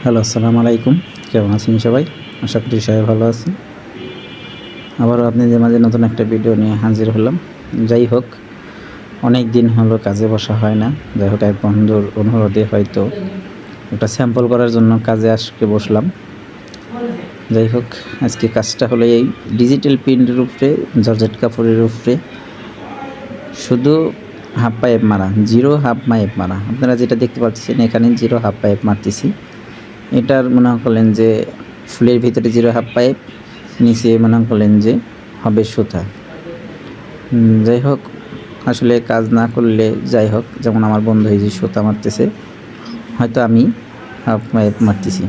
Hello, আসসালামু আলাইকুম। কেমন আছেন সবাই? আশা করি সবাই ভালো আছেন। আবারও আপনাদের মাঝে নতুন একটা ভিডিও নিয়ে হাজির হলাম। যাই হোক, অনেক দিন হলো কাজে বসা হয় না। যাই হোক, এক বন্ধুর অনুরোধে হয়তো একটা স্যাম্পল করার জন্য কাজে আজকে বসলাম। যাই হোক, আজকে কাজটা হলো এই ডিজিটাল প্রিন্টের উপরে, জর্জেট কাপড়ের উপরে শুধু হাফ পাইপ মারা, জিরো হাফ পাইপ মারা। আপনারা যেটা দেখতে পাচ্ছেন এখানে জিরো হাফ পাইপ মারতেছি। এটার মনে করলেন যে ফুলের ভিতরে জিরো হাফ পাইপ, নিচে মনে করলেন যে হবে সুতা। যাই হোক, আসলে কাজ না করলে যাই হোক, যেমন আমার বন্ধু এই যে সুতা মারতেছে, হয়তো আমি হাফ পাইপ মারতেছি।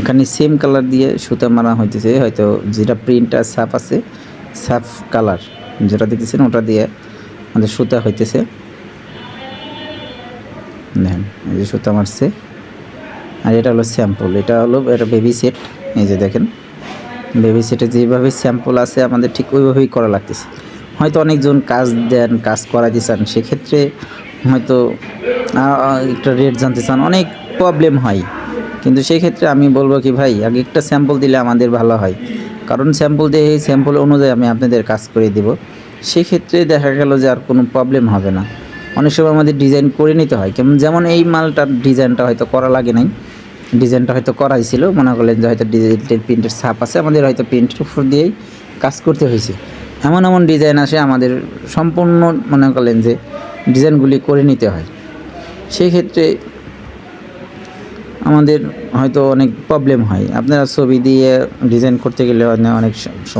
এখানে সেম কালার দিয়ে সুতা মারা হইতেছে, হয়তো যেটা প্রিন্ট আর ছাপ আছে, ছাপ কালার যেটা দেখতেছেন ওটা দিয়ে আমাদের সুতা হইতেছে। দেখেন এই যে সুতা মারছে, আর এটা হলো স্যাম্পল, এটা হলো এটা বেবি সেট। এই যে দেখেন বেবি সেটে যেভাবে স্যাম্পল আছে আমাদের ঠিক ওইভাবেই করা লাগতেছে। হয়তো অনেকজন কাজ দেন, কাজ করাতে চান, সেক্ষেত্রে হয়তো একটা রেট জানতে চান, অনেক প্রবলেম হয়। কিন্তু সেক্ষেত্রে আমি বলবো কি ভাই, আগে একটা স্যাম্পল দিলে আমাদের ভালো হয়, কারণ স্যাম্পল দিয়ে এই স্যাম্পল অনুযায়ী আমি আপনাদের কাজ করে দেব। সেক্ষেত্রে দেখা গেল যে আর কোনো প্রবলেম হবে না। অনেক সময় আমাদের ডিজাইন করে নিতে হয়, যেমন এই মালটার ডিজাইনটা হয়তো করা লাগে নাই, ডিজাইনটা হয়তো করাই ছিল, মনে করলেন যে হয়তো ডিজিটাল প্রিন্টের ছাপ আছে, আমাদের হয়তো প্রিন্টের উপর দিয়েই কাজ করতে হয়েছে। এমন এমন ডিজাইন আসে আমাদের সম্পূর্ণ মনে করলেন যে ডিজাইনগুলি করে নিতে হয়। সেক্ষেত্রে আমাদের হয়তো অনেক প্রবলেম হয়। আপনারা ছবি দিয়ে ডিজাইন করতে গেলে অনেক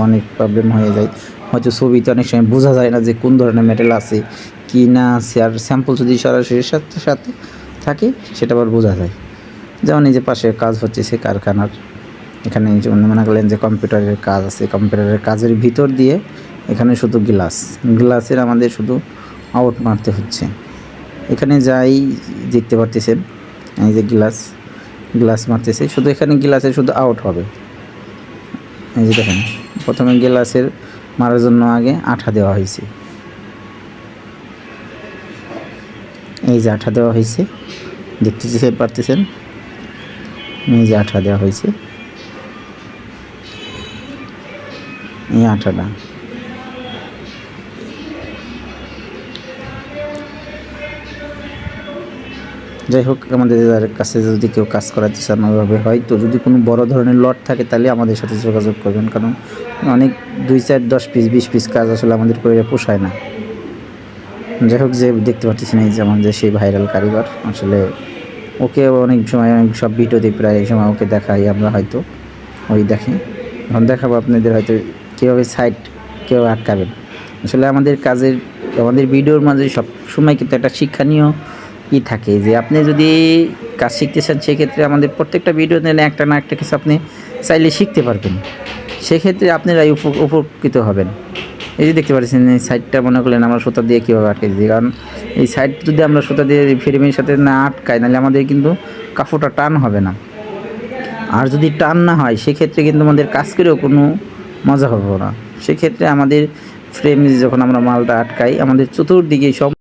অনেক প্রবলেম হয়ে যায়। হয়তো ছবিতে অনেক সময় বোঝা যায় না যে কোন ধরনের মেটেরিয়াল আছে কি না আছে, আর স্যাম্পল যদি সরাসরি সাথে সাথে থাকে সেটা আবার বোঝা যায়। যেমন এই যে পাশে কাজ হচ্ছে সে কারখানার, এখানে মনে করলেন যে কম্পিউটারের কাজ আছে, কম্পিউটারের কাজের ভিতর দিয়ে এখানে শুধু গ্লাসের আমাদের শুধু আউট মারতে হচ্ছে। এখানে যাই দেখতে পারতেছেন এই যে গ্লাস মারতেছে, শুধু এখানে গ্লাসের শুধু আউট হবে। এই যে দেখেন প্রথমে গ্লাসের মারার জন্য আগে আঠা দেওয়া হয়েছে, এই যে আঠা দেওয়া হয়েছে, দেখতে পারতেছেন এই যে আঠা দেওয়া হয়েছে, এই আঠাটা। যাই হোক, আমাদের কাছে যদি কেউ কাজ করাতে চান ওইভাবে, হয়তো যদি কোনো বড় ধরনের লট থাকে তাহলে আমাদের সাথে যোগাযোগ করবেন, কারণ অনেক 2, 4, 10 পিস 20 পিস কাজ আসলে আমাদের করে পোষায় না। যাই হোক, যে দেখতে পাচ্ছেন এই যে আমাদের সেই ভাইরাল কারিগর, আসলে ওকে অনেক সময় অনেক সব ভিডিওতে প্রায় এই সময় ওকে দেখাই আমরা, হয়তো ওই দেখি। এখন দেখাবো আপনাদের হয়তো কীভাবে সাইড কেউ আটকাবেন। আসলে আমাদের কাজের, আমাদের ভিডিওর মাঝে সব সময় কিন্তু একটা শিক্ষণীয় থাকে, যে আপনি যদি কাজ শিখতে চান সেক্ষেত্রে আমাদের প্রত্যেকটা ভিডিও নিয়ে একটা না একটা কিছু আপনি চাইলে শিখতে পারবেন। সেক্ষেত্রে আপনারাই উপকৃত হবেন। এই যে দেখতে পাচ্ছেন এই সাইডটা মনে করলেন আমরা সুতা দিয়ে কীভাবে আটকে দিই, কারণ এই সাইড যদি আমরা সুতা দিয়ে ফ্রেমের সাথে না আটকাই, নাহলে আমাদের কিন্তু কাপড়টা টান হবে না। আর যদি টান না হয় সেক্ষেত্রে কিন্তু আমাদের কাজ করেও কোনো মজা হবে না। সেক্ষেত্রে আমাদের ফ্রেমে যখন আমরা মালটা আটকাই, আমাদের চতুর্দিকে সব